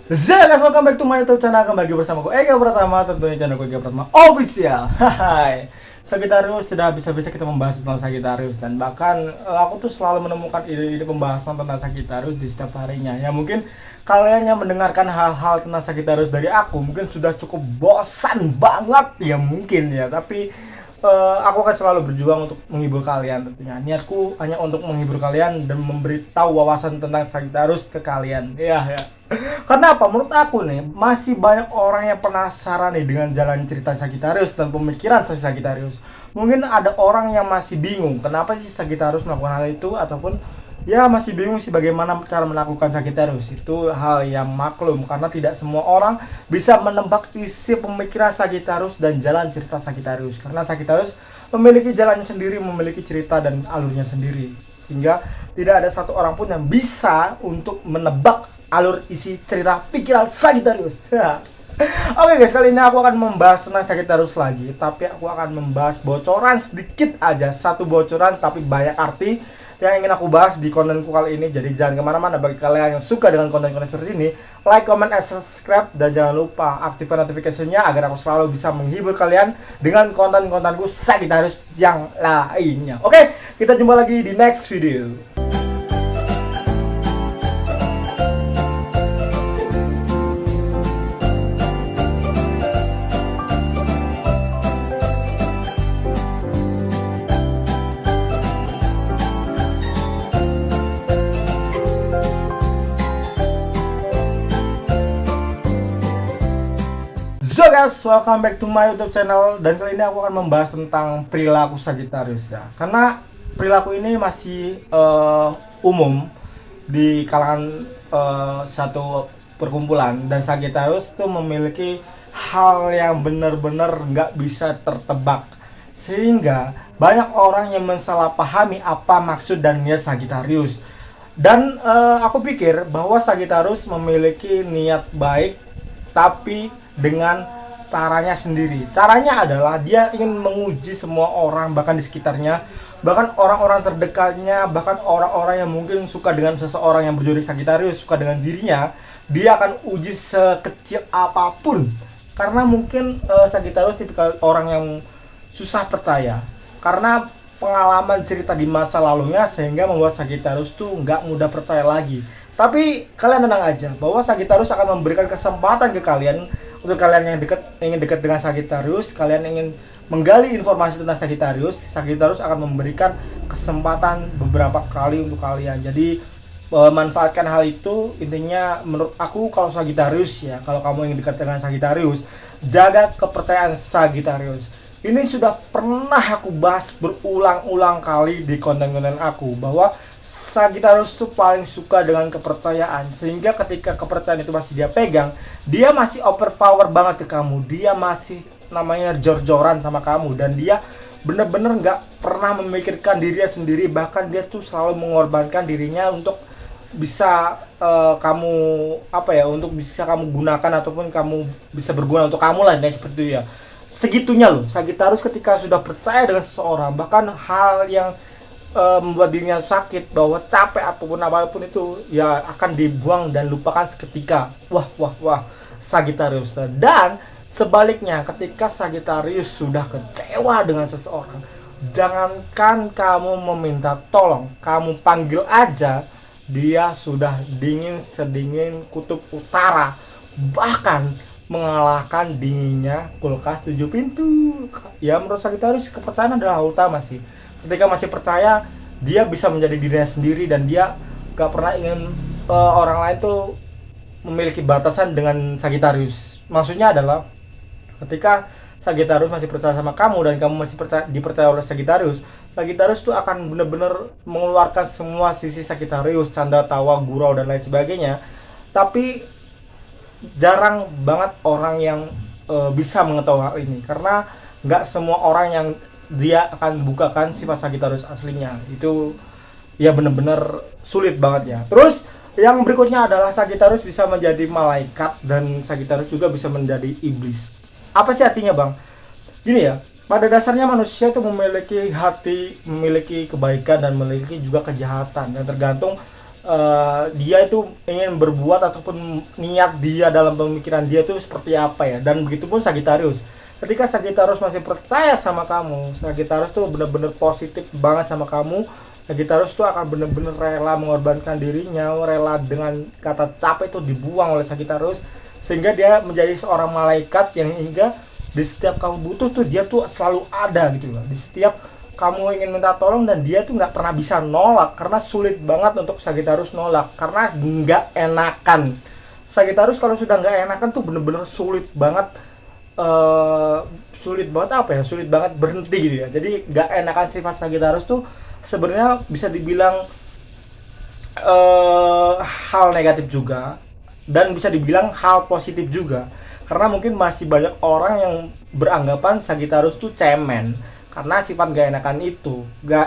Guys, welcome back to my YouTube channel. Kembali bersama gue Ega Pratama, tentunya channel gue Ega Pratama Official. Hai, Sagittarius, tidak bisa-bisa kita membahas tentang Sagittarius. Dan bahkan aku tuh selalu menemukan ide-ide pembahasan tentang Sagittarius di setiap harinya. Ya mungkin kalian yang mendengarkan hal-hal tentang Sagittarius dari aku mungkin sudah cukup bosan banget ya mungkin ya. Tapi aku akan selalu berjuang untuk menghibur kalian tentunya. Niatku hanya untuk menghibur kalian dan memberitahu wawasan tentang Sagittarius ke kalian. Ya. Karena apa? Menurut aku nih, masih banyak orang yang penasaran nih dengan jalan cerita Sagittarius dan pemikiran Sagittarius. Mungkin ada orang yang masih bingung kenapa sih Sagittarius melakukan hal itu, ataupun ya masih bingung sih bagaimana cara melakukan Sagittarius. Itu hal yang maklum karena tidak semua orang bisa menebak isi pemikiran Sagittarius dan jalan cerita Sagittarius. Karena Sagittarius memiliki jalannya sendiri, memiliki cerita dan alurnya sendiri. Sehingga tidak ada satu orang pun yang bisa untuk menebak alur isi cerita pikiran Sagittarius. Oke guys, kali ini aku akan membahas tentang Sagittarius lagi, tapi aku akan membahas bocoran sedikit aja, satu bocoran tapi banyak arti yang ingin aku bahas di kontenku kali ini. Jadi jangan kemana-mana. Bagi kalian yang suka dengan konten-konten seperti ini, like, comment, and subscribe, dan jangan lupa aktifkan notifikasinya agar aku selalu bisa menghibur kalian dengan konten-kontenku Sagittarius yang lainnya. Oke, kita jumpa lagi di next video. So guys, welcome back to my YouTube channel. Dan kali ini aku akan membahas tentang perilaku Sagittarius ya. Karena perilaku ini masih umum di kalangan satu perkumpulan. Dan Sagittarius tuh memiliki hal yang benar-benar nggak bisa tertebak. Sehingga banyak orang yang mensalahpahami apa maksud dan niat Sagittarius. Dan aku pikir bahwa Sagittarius memiliki niat baik, tapi dengan caranya sendiri. Caranya adalah dia ingin menguji semua orang, bahkan di sekitarnya, bahkan orang-orang terdekatnya, bahkan orang-orang yang mungkin suka dengan seseorang yang berjodoh Sagittarius, suka dengan dirinya. Dia akan uji sekecil apapun. Karena mungkin Sagittarius tipikal orang yang susah percaya, karena pengalaman cerita di masa lalunya, sehingga membuat Sagittarius tuh nggak mudah percaya lagi. Tapi kalian tenang aja, bahwa Sagittarius akan memberikan kesempatan ke kalian. Untuk kalian yang ingin dekat dengan Sagittarius, kalian ingin menggali informasi tentang Sagittarius, Sagittarius akan memberikan kesempatan beberapa kali untuk kalian. Jadi manfaatkan hal itu. Intinya menurut aku, kalau Sagittarius ya, kalau kamu ingin dekat dengan Sagittarius, jaga kepercayaan Sagittarius. Ini sudah pernah aku bahas berulang-ulang kali di konten-konten aku, bahwa Sagittarius tuh paling suka dengan kepercayaan. Sehingga ketika kepercayaan itu masih dia pegang, dia masih overpower banget ke kamu. Dia masih namanya jor-joran sama kamu. Dan dia bener-bener gak pernah memikirkan dirinya sendiri. Bahkan dia tuh selalu mengorbankan dirinya untuk bisa kamu untuk bisa kamu gunakan, ataupun kamu bisa berguna untuk kamu lah, seperti itu ya. Segitunya loh Sagittarius ketika sudah percaya dengan seseorang. Bahkan hal yang membuat dirinya sakit, bahwa capek apapun itu ya akan dibuang dan lupakan seketika. Wah Sagittarius. Dan sebaliknya, ketika Sagittarius sudah kecewa dengan seseorang, jangankan kamu meminta tolong, kamu panggil aja, dia sudah dingin sedingin kutub utara, bahkan mengalahkan dinginnya kulkas 7 pintu. Ya menurut Sagittarius, kepercayaan adalah hal utama sih. Ketika masih percaya, dia bisa menjadi dirinya sendiri, dan dia gak pernah ingin orang lain tuh memiliki batasan dengan Sagittarius. Maksudnya adalah ketika Sagittarius masih percaya sama kamu, dan kamu masih dipercaya oleh Sagittarius, Sagittarius tuh akan benar-benar mengeluarkan semua sisi Sagittarius, canda, tawa, gurau, dan lain sebagainya. Tapi jarang banget orang yang bisa mengetahui hal ini, karena gak semua orang yang dia akan bukakan sifat Sagittarius aslinya. Itu ya benar-benar sulit banget ya. Terus yang berikutnya adalah Sagittarius bisa menjadi malaikat, dan Sagittarius juga bisa menjadi iblis. Apa sih artinya bang? Gini ya, pada dasarnya manusia itu memiliki hati, memiliki kebaikan, dan memiliki juga kejahatan, yang tergantung dia itu ingin berbuat ataupun niat dia dalam pemikiran dia itu seperti apa ya. Dan begitupun Sagittarius, ketika Sagittarius masih percaya sama kamu, Sagittarius tuh bener-bener positif banget sama kamu, Sagittarius tuh akan bener-bener rela mengorbankan dirinya, rela dengan kata capek itu dibuang oleh Sagittarius, sehingga dia menjadi seorang malaikat yang hingga di setiap kamu butuh tuh dia tuh selalu ada gitu loh. Di setiap kamu ingin minta tolong, dan dia tuh nggak pernah bisa nolak, karena sulit banget untuk Sagittarius nolak, karena nggak enakan. Sagittarius kalau sudah nggak enakan tuh bener-bener sulit banget, sulit banget berhenti gitu ya. Jadi nggak enakan sifat Sagittarius tuh sebenarnya bisa dibilang hal negatif juga, dan bisa dibilang hal positif juga, karena mungkin masih banyak orang yang beranggapan Sagittarius tuh cemen karena sifat gak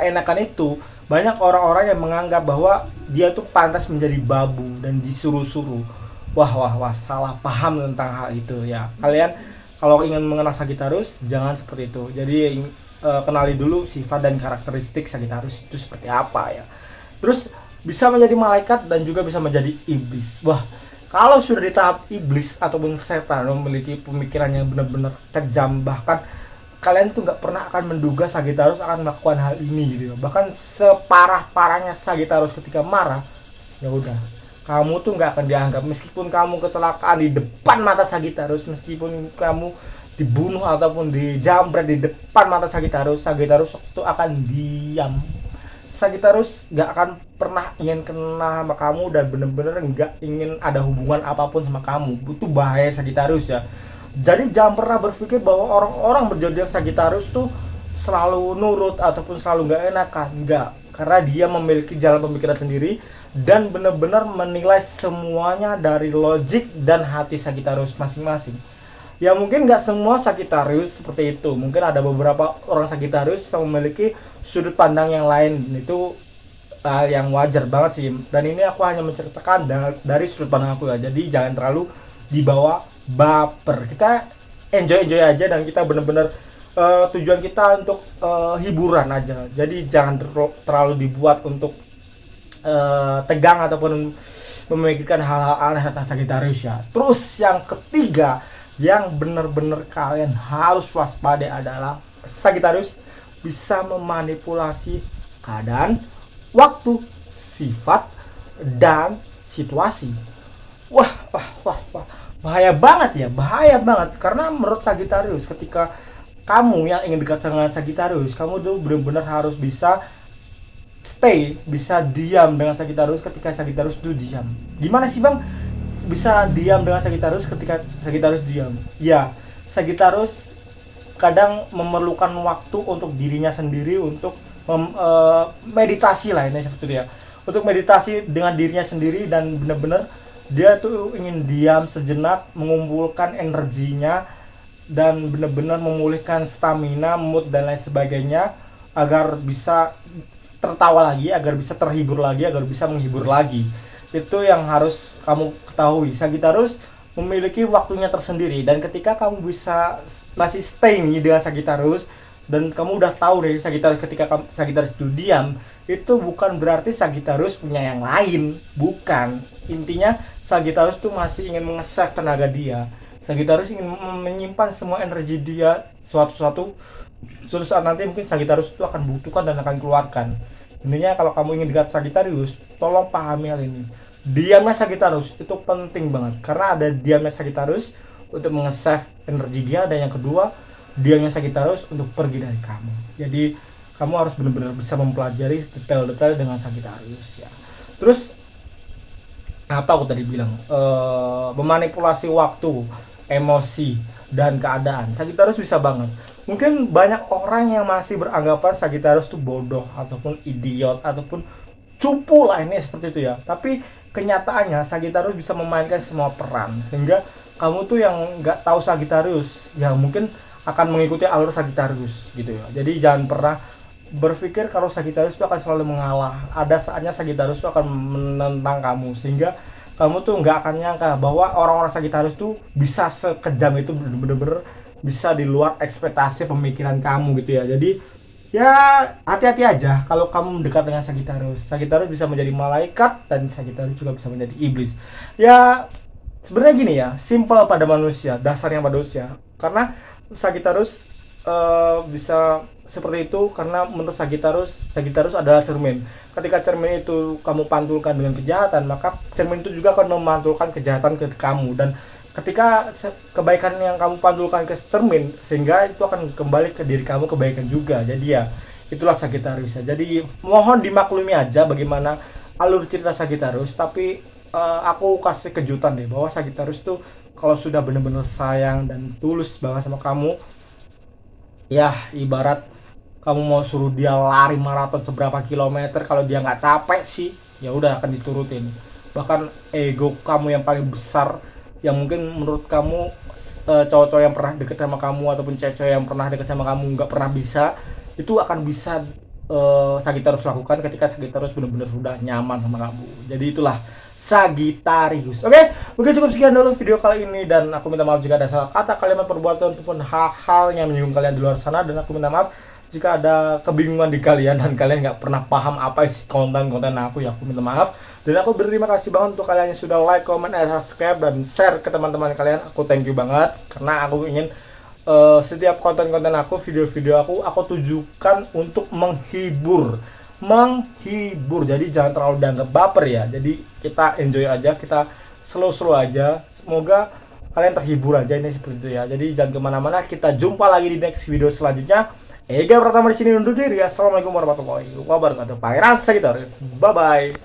enakan itu banyak orang-orang yang menganggap bahwa dia tuh pantas menjadi babu dan disuruh-suruh. Wah, salah paham tentang hal itu ya. Kalian kalau ingin mengenal Sagittarius jangan seperti itu. Jadi kenali dulu sifat dan karakteristik Sagittarius itu seperti apa ya. Terus bisa menjadi malaikat dan juga bisa menjadi iblis. Wah, kalau sudah di tahap iblis ataupun setan, memiliki pemikiran yang benar-benar kejam, bahkan kalian tuh nggak pernah akan menduga Sagittarius akan melakukan hal ini gitu. Bahkan separah-parahnya Sagittarius ketika marah, ya udah, kamu tuh nggak akan dianggap. Meskipun kamu kecelakaan di depan mata Sagittarius, meskipun kamu dibunuh ataupun dijambret di depan mata Sagittarius itu akan diam. Sagittarius gak akan pernah ingin kenal sama kamu dan bener-bener gak ingin ada hubungan apapun sama kamu. Itu bahaya Sagittarius ya. Jadi jangan pernah berpikir bahwa orang-orang berzodiak Sagittarius tuh selalu nurut ataupun selalu gak enakan. Enggak, karena dia memiliki jalan pemikiran sendiri dan benar-benar menilai semuanya dari logik dan hati Sagittarius masing-masing. Ya mungkin nggak semua Sagittarius seperti itu, mungkin ada beberapa orang Sagittarius yang memiliki sudut pandang yang lain. Itu yang wajar banget sih, dan ini aku hanya menceritakan dari sudut pandang aku ya. Jadi jangan terlalu dibawa baper, kita enjoy aja, dan kita bener-bener tujuan kita untuk hiburan aja. Jadi jangan terlalu dibuat untuk tegang ataupun memikirkan hal-hal aneh tentang Sagittarius ya. Terus yang ketiga yang benar-benar kalian harus waspada adalah Sagittarius bisa memanipulasi keadaan, waktu, sifat, dan situasi. Wah, bahaya banget ya, bahaya banget. Karena menurut Sagittarius, ketika kamu yang ingin dekat dengan Sagittarius, kamu tuh benar-benar harus bisa bisa diam dengan Sagittarius ketika Sagittarius itu diam. Gimana sih bang? Bisa diam dengan Sagittarius ketika Sagittarius diam? Ya, Sagittarius kadang memerlukan waktu untuk dirinya sendiri, untuk meditasi lah, ini seperti itu ya, untuk meditasi dengan dirinya sendiri, dan benar-benar dia tuh ingin diam sejenak, mengumpulkan energinya, dan benar-benar memulihkan stamina, mood, dan lain sebagainya, agar bisa tertawa lagi, agar bisa terhibur lagi, agar bisa menghibur lagi. Itu yang harus kamu ketahui. Sagittarius memiliki waktunya tersendiri, dan ketika kamu bisa masih stay nih dengan Sagittarius, dan kamu udah tahu deh Sagittarius, ketika Sagittarius itu diam, itu bukan berarti Sagittarius punya yang lain, bukan. Intinya Sagittarius tuh masih ingin menge-save tenaga dia. Sagittarius ingin menyimpan semua energi dia, suatu saat nanti mungkin Sagittarius itu akan butuhkan dan akan keluarkan. Intinya kalau kamu ingin dekat Sagittarius, tolong pahami hal ini. Diamnya Sagittarius itu penting banget, karena ada diamnya Sagittarius untuk menge-save energi dia, dan yang kedua, diamnya Sagittarius untuk pergi dari kamu. Jadi kamu harus benar-benar bisa mempelajari detail-detail dengan Sagittarius ya. Terus apa aku tadi bilang, memanipulasi waktu, emosi, dan keadaan. Sagittarius bisa banget. Mungkin banyak orang yang masih beranggapan Sagittarius tuh bodoh ataupun idiot ataupun cupu lah, ini seperti itu ya. Tapi kenyataannya Sagittarius bisa memainkan semua peran, sehingga kamu tuh yang nggak tahu Sagittarius ya mungkin akan mengikuti alur Sagittarius gitu ya. Jadi jangan pernah berpikir kalau Sagittarius itu akan selalu mengalah. Ada saatnya Sagittarius itu akan menentang kamu, sehingga kamu tuh nggak akan nyangka bahwa orang-orang Sagittarius tuh bisa sekejam itu, bener-bener bisa di luar ekspektasi pemikiran kamu gitu ya. Jadi Ya, hati-hati aja kalau kamu mendekat dengan Sagittarius. Sagittarius bisa menjadi malaikat dan Sagittarius juga bisa menjadi iblis. Ya, sebenarnya gini ya, simpel pada manusia, dasarnya pada manusia. Karena Sagittarius bisa seperti itu karena menurut Sagittarius adalah cermin. Ketika cermin itu kamu pantulkan dengan kejahatan, maka cermin itu juga akan memantulkan kejahatan ke kamu. Dan ketika kebaikan yang kamu pantulkan ke cermin, sehingga itu akan kembali ke diri kamu kebaikan juga. Jadi ya itulah Sagittarius ya. Jadi mohon dimaklumi aja bagaimana alur cerita Sagittarius, tapi aku kasih kejutan deh bahwa Sagittarius tuh kalau sudah benar-benar sayang dan tulus banget sama kamu, ya ibarat kamu mau suruh dia lari maraton seberapa kilometer, kalau dia nggak capek sih ya udah akan diturutin. Bahkan ego kamu yang paling besar, yang mungkin menurut kamu cowok-cowok yang pernah deket sama kamu ataupun cewek-cewek yang pernah deket sama kamu nggak pernah bisa, itu akan bisa Sagittarius lakukan ketika Sagittarius benar-benar sudah nyaman sama kamu. Jadi itulah Sagittarius. Oke, mungkin cukup sekian dulu video kali ini, dan aku minta maaf jika ada salah kata, kalimat, perbuatan ataupun hal-hal yang menyinggung kalian di luar sana, dan aku minta maaf jika ada kebingungan di kalian dan kalian nggak pernah paham apa sih konten-konten aku, ya aku minta maaf. Dan aku berterima kasih banget untuk kalian yang sudah like, comment, and subscribe dan share ke teman-teman kalian. Aku thank you banget karena aku ingin setiap konten-konten aku, video-video aku tujukan untuk menghibur. Jadi jangan terlalu dianggap baper ya. Jadi kita enjoy aja, kita slow aja. Semoga kalian terhibur aja, ini seperti itu ya. Jadi jangan kemana-mana, kita jumpa lagi di next video selanjutnya. Ega pertama di sini undur diri. Assalamualaikum warahmatullahi wabarakatuh. Pangeran Sagittarius. Bye bye.